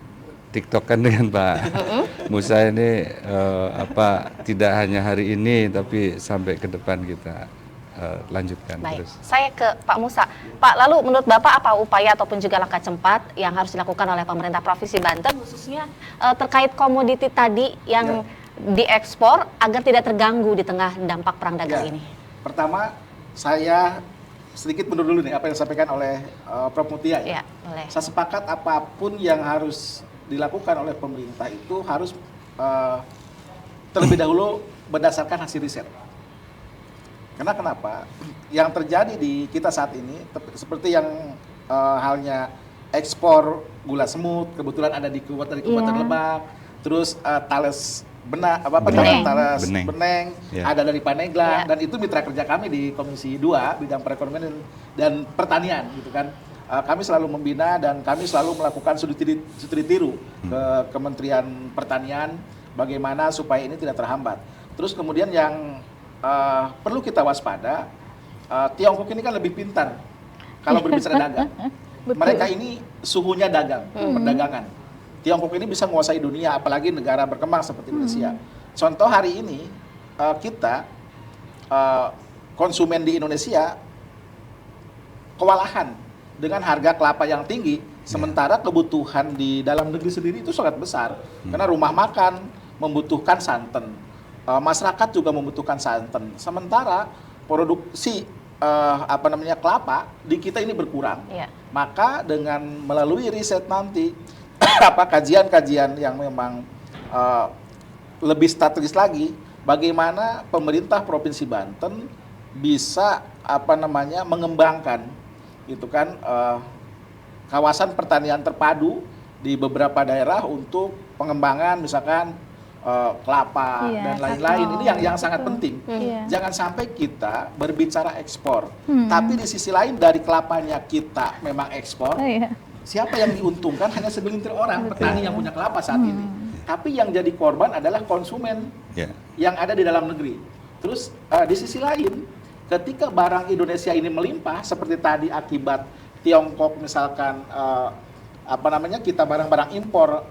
TikTokan dengan Pak Musa ini tidak hanya hari ini tapi sampai ke depan kita lanjutkan Baik, terus. saya ke Pak Musa. Pak, lalu menurut Bapak apa upaya ataupun juga langkah cepat yang harus dilakukan oleh pemerintah Provinsi Banten khususnya terkait komoditi tadi yang diekspor agar tidak terganggu di tengah dampak perang dagang Ya. ini? Pertama, saya sedikit mundur dulu nih apa yang disampaikan oleh Prof. Mutia ya. Iya, boleh. Saya sepakat apapun yang harus dilakukan oleh pemerintah itu harus terlebih dahulu berdasarkan hasil riset. Karena kenapa? Yang terjadi di kita saat ini seperti yang halnya ekspor gula semut, kebetulan ada di Kabupaten Lebak, terus talas Beneng. talas Beneng. beneng, Ya. ada dari Pandeglang, Ya. dan itu mitra kerja kami di Komisi 2 bidang perekonomian dan pertanian gitu kan. Kami selalu membina dan kami selalu melakukan studi tiru ke Kementerian Pertanian bagaimana supaya ini tidak terhambat. Terus kemudian yang perlu kita waspada, Tiongkok ini kan lebih pintar kalau berbicara dagang. Mereka ini suhunya dagang, perdagangan. Tiongkok ini bisa menguasai dunia, apalagi negara berkembang seperti Indonesia. Contoh hari ini kita konsumen di Indonesia kewalahan dengan harga kelapa yang tinggi, sementara kebutuhan di dalam negeri sendiri itu sangat besar. Karena rumah makan membutuhkan santan, masyarakat juga membutuhkan santan. Sementara produksi kelapa di kita ini berkurang. Iya. Maka dengan melalui riset nanti kajian-kajian yang memang lebih strategis lagi, bagaimana pemerintah Provinsi Banten bisa mengembangkan gitu kan kawasan pertanian terpadu di beberapa daerah untuk pengembangan misalkan kelapa Iya, dan lain-lain. kakao. Ini yang sangat penting. Iya. Jangan sampai kita berbicara ekspor, tapi di sisi lain dari kelapanya kita memang ekspor. Oh, iya. Siapa yang diuntungkan hanya segelintir orang, petani yang punya kelapa saat ini. Tapi yang jadi korban adalah konsumen Ya. yang ada di dalam negeri. Terus di sisi lain, ketika barang Indonesia ini melimpah seperti tadi akibat Tiongkok misalkan kita barang-barang impor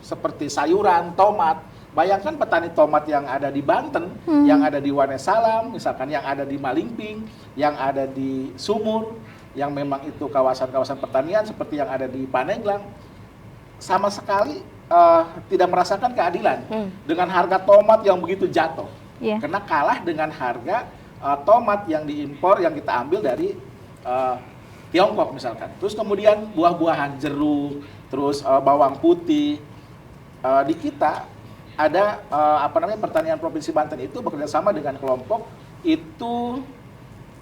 seperti sayuran, tomat Bayangkan petani tomat yang ada di Banten, yang ada di Wonosalam, misalkan yang ada di Malingping, yang ada di Sumur, yang memang itu kawasan-kawasan pertanian seperti yang ada di Paneglang, sama sekali tidak merasakan keadilan dengan harga tomat yang begitu jatuh. Iya. Karena kalah dengan harga tomat yang diimpor yang kita ambil dari Tiongkok misalkan. Terus kemudian buah-buahan, jeruk, terus bawang putih. Di kita ada pertanian Provinsi Banten itu bekerja sama dengan kelompok itu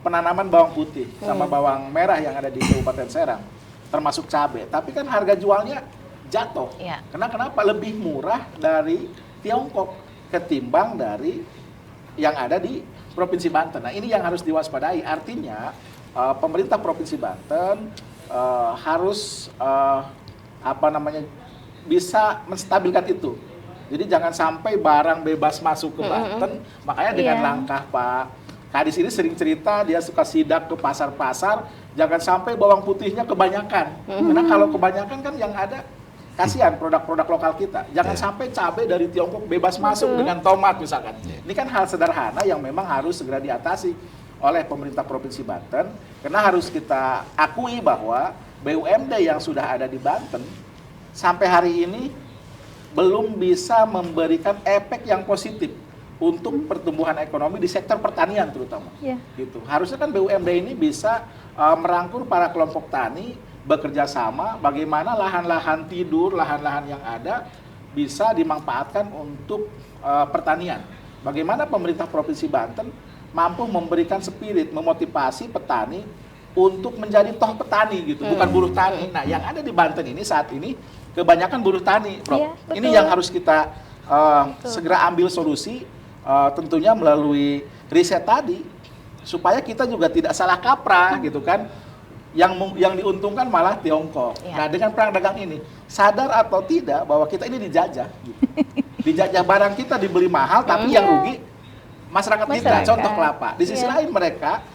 penanaman bawang putih sama bawang merah yang ada di Kabupaten Serang, termasuk cabai. Tapi kan harga jualnya jatuh. Iya. Karena kenapa? Lebih murah dari Tiongkok ketimbang dari yang ada di Provinsi Banten. Nah, ini yang harus diwaspadai. Artinya pemerintah Provinsi Banten harus bisa menstabilkan itu. Jadi jangan sampai barang bebas masuk ke Banten. Makanya dengan langkah Pak Kadis ini sering cerita, dia suka sidak ke pasar-pasar, jangan sampai bawang putihnya kebanyakan. Karena kalau kebanyakan kan yang ada, kasihan produk-produk lokal kita. Jangan sampai cabai dari Tiongkok bebas masuk dengan tomat misalkan. Ini kan hal sederhana yang memang harus segera diatasi oleh pemerintah Provinsi Banten. Karena harus kita akui bahwa BUMD yang sudah ada di Banten, sampai hari ini belum bisa memberikan efek yang positif untuk pertumbuhan ekonomi di sektor pertanian terutama. Gitu. Harusnya kan BUMD ini bisa merangkul para kelompok tani bekerja sama bagaimana lahan-lahan tidur, lahan-lahan yang ada bisa dimanfaatkan untuk pertanian. Bagaimana pemerintah Provinsi Banten mampu memberikan spirit, memotivasi petani untuk menjadi toh petani gitu, bukan buruh tani. Nah, yang ada di Banten ini saat ini kebanyakan buruh tani, Prof. Iya, Ini yang harus kita segera ambil solusi, tentunya melalui riset tadi, supaya kita juga tidak salah kaprah gitu kan. Yang diuntungkan malah Tiongkok. Nah, dengan perang dagang ini, sadar atau tidak bahwa kita ini dijajah. Gitu. Dijajah, barang kita dibeli mahal, tapi yang rugi masyarakat kita. Contoh kelapa. Di sisi lain mereka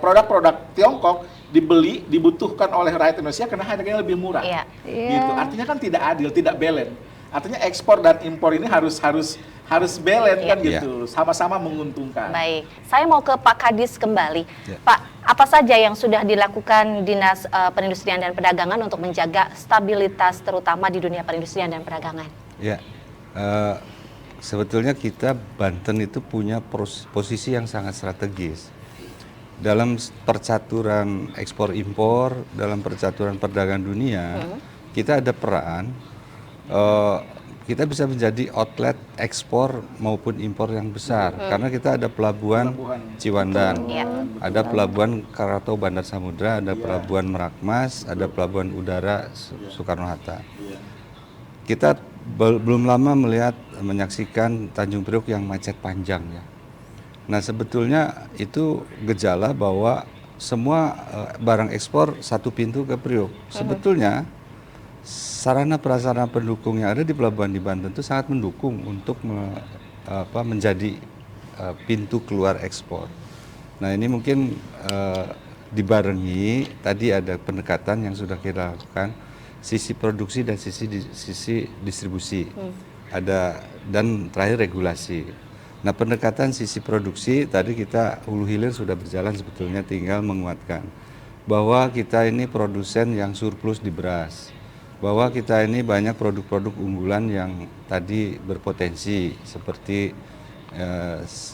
produk-produk Tiongkok dibeli, dibutuhkan oleh rakyat Indonesia karena harganya lebih murah. Gitu. Artinya kan tidak adil, tidak balance. Artinya ekspor dan impor ini harus balance kan gitu, sama-sama menguntungkan. Baik, saya mau ke Pak Kadis kembali. Pak, apa saja yang sudah dilakukan Dinas Perindustrian dan Perdagangan untuk menjaga stabilitas terutama di dunia perindustrian dan perdagangan? Ya, sebetulnya kita Banten itu punya posisi yang sangat strategis. Dalam percaturan ekspor impor, dalam percaturan perdagangan dunia, kita ada peran, kita bisa menjadi outlet ekspor maupun impor yang besar. Karena kita ada pelabuhan Ciwandan, ada pelabuhan Krakatau Bandar Samudra, ada pelabuhan Merak Mas, ada pelabuhan udara Soekarno-Hatta. Kita belum lama menyaksikan Tanjung Priok yang macet panjang ya. Nah, sebetulnya itu gejala bahwa semua barang ekspor satu pintu ke Priok. Sebetulnya sarana prasarana pendukung yang ada di pelabuhan di Banten itu sangat mendukung untuk menjadi pintu keluar ekspor. Nah, ini mungkin dibarengi tadi ada pendekatan yang sudah kita lakukan, sisi produksi dan sisi distribusi. Ada dan terakhir regulasi. Nah, pendekatan sisi produksi tadi kita hulu hilir sudah berjalan, sebetulnya tinggal menguatkan bahwa kita ini produsen yang surplus di beras, bahwa kita ini banyak produk-produk unggulan yang tadi berpotensi seperti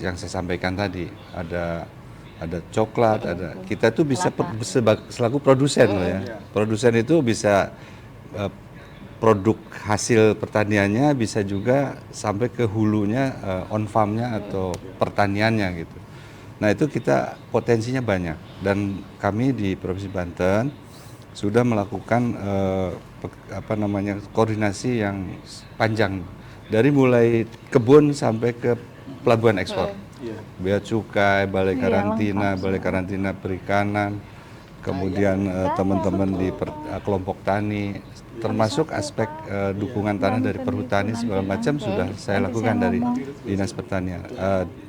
yang saya sampaikan tadi, ada coklat, ada kita tuh bisa selaku produsen loh ya. Produsen itu bisa produk hasil pertaniannya bisa juga sampai ke hulunya, on farmnya atau pertaniannya gitu. Nah, itu kita potensinya banyak dan kami di Provinsi Banten sudah melakukan koordinasi yang panjang dari mulai kebun sampai ke pelabuhan ekspor. Bea cukai, balai karantina perikanan, kemudian teman-teman di kelompok tani, termasuk aspek dukungan tanah dari perhutani segala macam sudah saya lakukan dari Dinas Pertanian,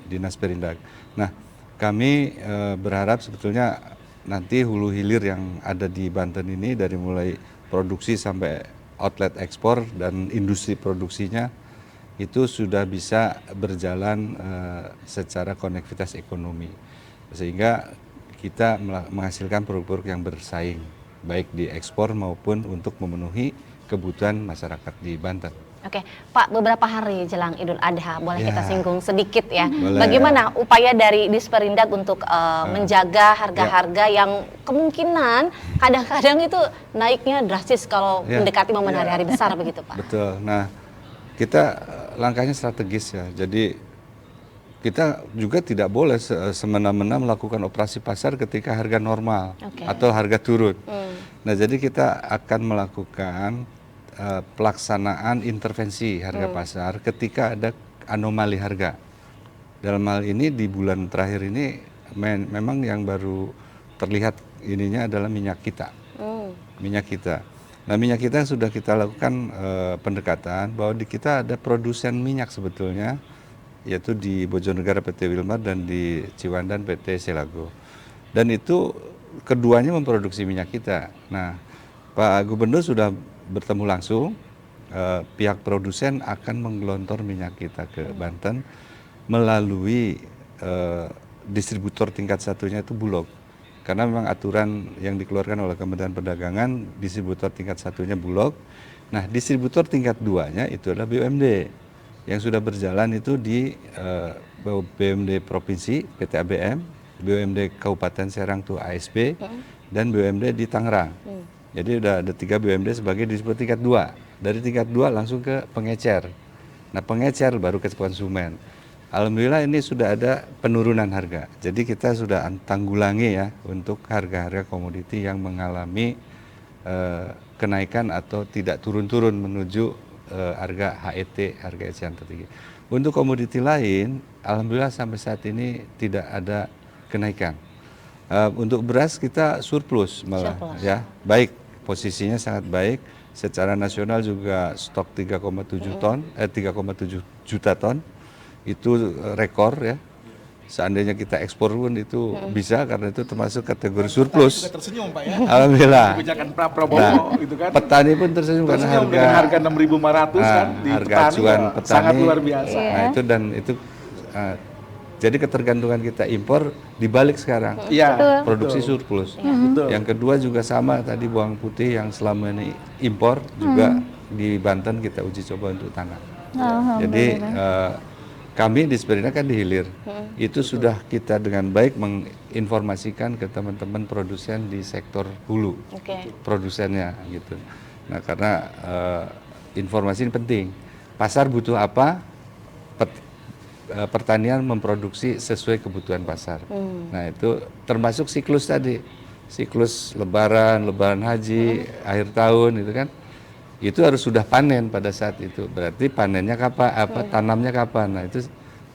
Dinas Perindak. Nah, kami berharap sebetulnya nanti hulu hilir yang ada di Banten ini dari mulai produksi sampai outlet ekspor dan industri produksinya itu sudah bisa berjalan secara konektivitas ekonomi, sehingga kita menghasilkan produk-produk yang bersaing baik di ekspor maupun untuk memenuhi kebutuhan masyarakat di Banten. Oke, Pak, beberapa hari jelang Idul Adha, boleh Ya. kita singgung sedikit ya. Boleh. Bagaimana upaya dari Disperindak untuk menjaga harga-harga yang kemungkinan kadang-kadang itu naiknya drastis kalau Ya. mendekati momen hari-hari besar begitu, Pak? Betul. Nah, kita langkahnya strategis ya. Jadi kita juga tidak boleh semena-mena melakukan operasi pasar ketika harga normal Oke. atau harga turun. Nah, jadi kita akan melakukan pelaksanaan intervensi harga pasar ketika ada anomali harga. Dalam hal ini di bulan terakhir ini memang yang baru terlihat ininya adalah minyak kita. Minyak kita. Nah, minyak kita sudah kita lakukan pendekatan bahwa di kita ada produsen minyak sebetulnya, yaitu di Bojonegara PT Wilmar dan di Ciwandan PT Selago. Dan itu keduanya memproduksi minyak kita. Nah, Pak Gubernur sudah bertemu langsung, pihak produsen akan menggelontor minyak kita ke Banten melalui distributor tingkat satunya itu Bulog. Karena memang aturan yang dikeluarkan oleh Kementerian Perdagangan, distributor tingkat satunya Bulog. Nah, distributor tingkat duanya itu adalah BUMD. Yang sudah berjalan itu di BUMD Provinsi, PT ABM, BUMD Kabupaten Serang itu ASB, dan BUMD di Tangerang. Jadi udah ada 3 BUMD sebagai distributor tingkat 2. Dari tingkat 2 langsung ke pengecer. Nah, pengecer baru ke konsumen. Alhamdulillah ini sudah ada penurunan harga. Jadi kita sudah tanggulangi ya untuk harga-harga komoditi yang mengalami kenaikan atau tidak turun-turun menuju harga HET, harga eceran tertinggi. Untuk komoditi lain, alhamdulillah sampai saat ini tidak ada kenaikan. Untuk beras kita surplus malah, ya, baik, posisinya sangat baik. Secara nasional juga stok 3,7 ton, 3,7 juta ton, itu rekor ya. Seandainya kita ekspor pun itu bisa, karena itu termasuk kategori surplus. Juga tersenyum Pak ya. Alhamdulillah. Kebijakan Pak Prabowo gitu kan. Petani pun tersenyum karena Tersenyum dengan harga 6.500 kan di harga petani acuan ya, petani sangat luar biasa. Nah, itu dan itu jadi ketergantungan kita impor dibalik sekarang. Iya. Produksi surplus. Betul. Yang kedua juga sama tadi, bawang putih yang selama ini impor juga di Banten kita uji coba untuk tanam. Jadi kami di Disperindak kan di hilir. Itu sudah kita dengan baik menginformasikan ke teman-teman produsen di sektor hulu. Produsennya gitu. Nah, karena informasi ini penting. Pasar butuh apa? Pertanian memproduksi sesuai kebutuhan pasar. Nah, itu termasuk siklus tadi. Siklus lebaran haji, akhir tahun itu kan. Itu harus sudah panen pada saat itu. Berarti panennya kapan, tanamnya kapan. Nah, itu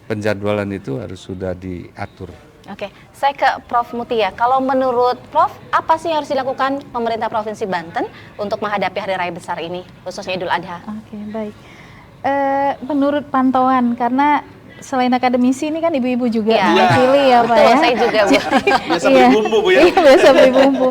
penjadwalan itu harus sudah diatur. Oke, saya ke Prof. Mutia. Kalau menurut Prof, apa sih yang harus dilakukan pemerintah Provinsi Banten untuk menghadapi hari raya besar ini, khususnya Idul Adha? Oke, baik. Menurut pantauan, karena selain akademisi ini kan ibu-ibu juga mewakili ya Pak betul, ya. saya juga Bu. Biasa beli bumbu Bu ya. Iya, biasa beli bumbu.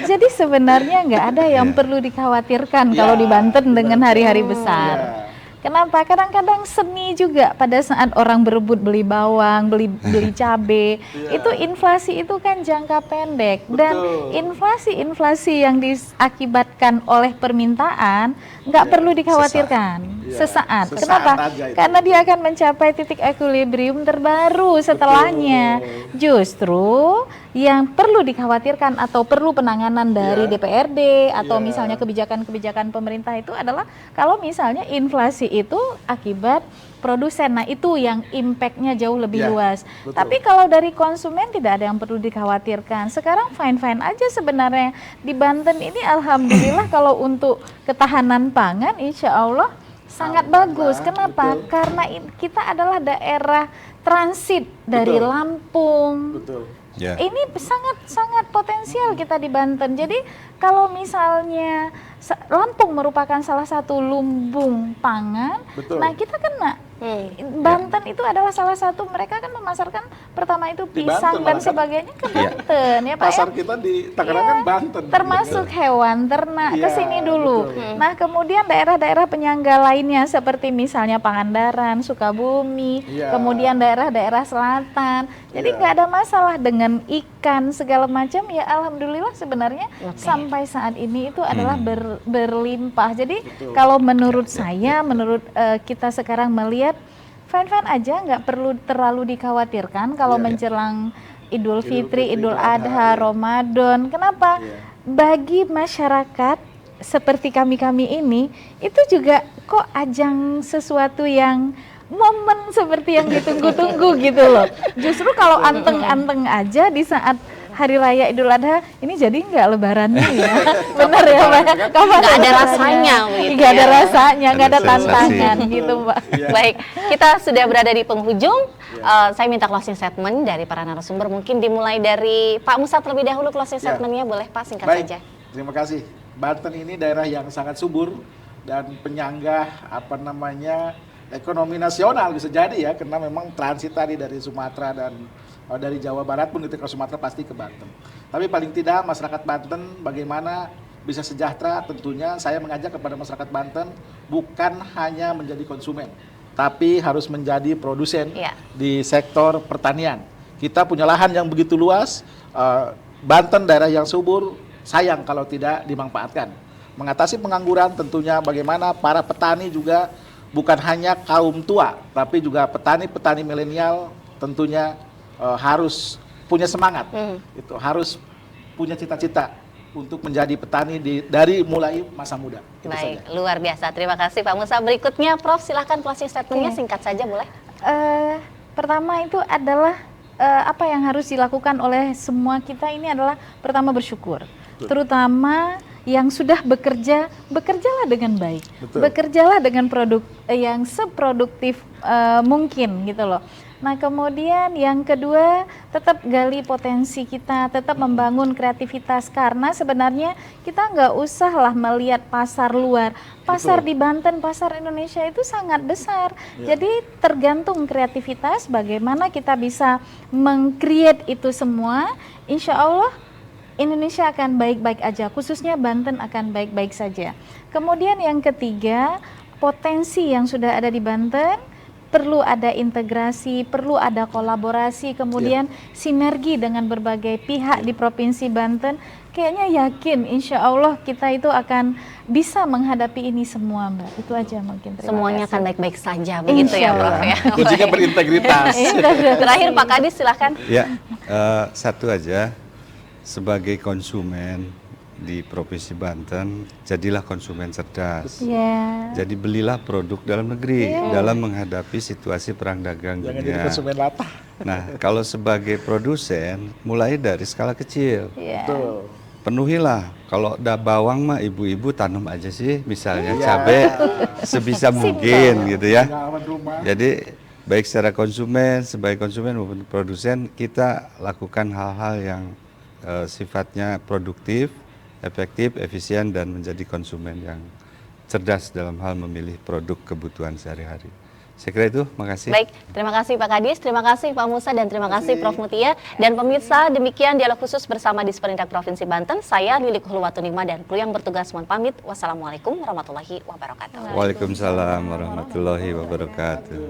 Jadi sebenarnya nggak ada yang perlu dikhawatirkan kalau di Banten dengan hari-hari besar. Kenapa? Kadang-kadang seni juga pada saat orang berebut beli bawang, beli cabe, itu inflasi itu kan jangka pendek. Dan inflasi yang diakibatkan oleh permintaan nggak perlu dikhawatirkan sesaat. Kenapa? Karena dia akan mencapai titik equilibrium terbaru setelahnya. Justru yang perlu dikhawatirkan atau perlu penanganan dari DPRD atau misalnya kebijakan-kebijakan pemerintah itu adalah kalau misalnya inflasi itu akibat produsen. Nah, itu yang impact-nya jauh lebih luas. Tapi kalau dari konsumen tidak ada yang perlu dikhawatirkan. Sekarang fine-fine aja sebenarnya. Di Banten ini alhamdulillah kalau untuk ketahanan pangan insya Allah sangat bagus. Kenapa? Karena kita adalah daerah transit dari Lampung. Ini sangat potensial kita di Banten. Jadi kalau misalnya Lampung merupakan salah satu lumbung pangan, nah kita kena Banten itu adalah salah satu, mereka kan memasarkan pertama itu Di pisang Banten dan malah kan. sebagainya ke Banten ya Pak Pasar ya. kita di Tangerang kan Iya, Banten. termasuk hewan ternak Iya, ke sini dulu. betul. Nah, kemudian daerah-daerah penyangga lainnya seperti misalnya Pangandaran, Sukabumi, Iya. kemudian daerah-daerah selatan. Jadi Iya. nggak ada masalah dengan ikan segala macam ya, alhamdulillah sebenarnya sampai saat ini itu adalah berlimpah. Jadi kalau menurut saya, menurut kita sekarang melihat fine-fine aja, nggak perlu terlalu dikhawatirkan kalau Iya, iya. menjelang Idul Fitri, Fitri, Idul Idul Adha, Adha, iya. Ramadan. Kenapa? Iya. Bagi masyarakat seperti kami-kami ini, itu juga kok ajang sesuatu yang momen seperti yang ditunggu-tunggu gitu loh. Justru kalau anteng-anteng aja di saat Hari Raya Idul Adha, ini jadi nggak lebarannya ya? Bener ya Pak? Kapan Nggak ada lebarannya? rasanya begitu Nggak ada ya. rasanya, nggak ada Ada sensasi. tantangan gitu Pak. Baik, kita sudah berada di penghujung. Saya minta closing statement dari para narasumber. Mungkin dimulai dari Pak Musa terlebih dahulu closing Ya. statementnya, boleh Pak, singkat Baik, saja. terima kasih. Banten ini daerah yang sangat subur dan penyangga ekonomi nasional bisa jadi ya, karena memang transit tadi dari Sumatera dan dari Jawa Barat pun ketika ke Sumatera pasti ke Banten. Tapi paling tidak masyarakat Banten bagaimana bisa sejahtera, tentunya saya mengajak kepada masyarakat Banten bukan hanya menjadi konsumen, tapi harus menjadi produsen Iya. di sektor pertanian. Kita punya lahan yang begitu luas, Banten daerah yang subur, sayang kalau tidak dimanfaatkan. Mengatasi pengangguran tentunya bagaimana para petani juga bukan hanya kaum tua, tapi juga petani-petani milenial tentunya harus punya semangat, itu harus punya cita-cita untuk menjadi petani dari mulai masa muda. Itu Baik, saja. luar biasa. Terima kasih Pak Musa. Berikutnya Prof, silahkan closing statementnya singkat saja boleh. Pertama itu adalah apa yang harus dilakukan oleh semua kita ini adalah pertama bersyukur. Terutama yang sudah bekerja, bekerjalah dengan baik. Betul. Bekerjalah dengan produk yang seproduktif mungkin gitu loh. Nah, kemudian yang kedua, tetap gali potensi kita, tetap membangun kreativitas, karena sebenarnya kita nggak usah lah melihat pasar luar. Pasar di Banten, pasar Indonesia itu sangat besar. Jadi tergantung kreativitas, bagaimana kita bisa meng-create itu semua. Insya Allah Indonesia akan baik-baik aja, khususnya Banten akan baik-baik saja. Kemudian yang ketiga, potensi yang sudah ada di Banten, perlu ada integrasi, perlu ada kolaborasi, kemudian sinergi dengan berbagai pihak di Provinsi Banten. Kayaknya yakin, insya Allah kita itu akan bisa menghadapi ini semua, Mbak. Itu aja mungkin. Terima Semuanya kasih. akan baik-baik saja begitu ya Insya Prof Allah. ya. Kuncinya berintegritas. Terakhir Pak Kadis silahkan. Ya, satu aja, sebagai konsumen di Provinsi Banten, jadilah konsumen cerdas. Ya. Jadi belilah produk dalam negeri dalam menghadapi situasi perang dagang Jangan jadi dunia. konsumen latah. Nah, kalau sebagai produsen, mulai dari skala kecil. Ya. Betul. Penuhilah. Kalau udah bawang mah ibu-ibu tanam aja sih, misalnya cabai sebisa mungkin gitu ya. Pengalaman rumah. Jadi baik secara konsumen, sebagai konsumen maupun produsen, kita lakukan hal-hal yang sifatnya produktif, efektif, efisien, dan menjadi konsumen yang cerdas dalam hal memilih produk kebutuhan sehari-hari. Saya kira itu, makasih. Baik, terima kasih Pak Kadis, terima kasih Pak Musa, dan terima kasih Prof Mutia. Dan pemirsa, demikian dialog khusus bersama Disperindak Provinsi Banten. Saya Lilik Huluwatunima dan kru yang bertugas mohon pamit. Wassalamualaikum warahmatullahi wabarakatuh. Waalaikumsalam warahmatullahi wabarakatuh.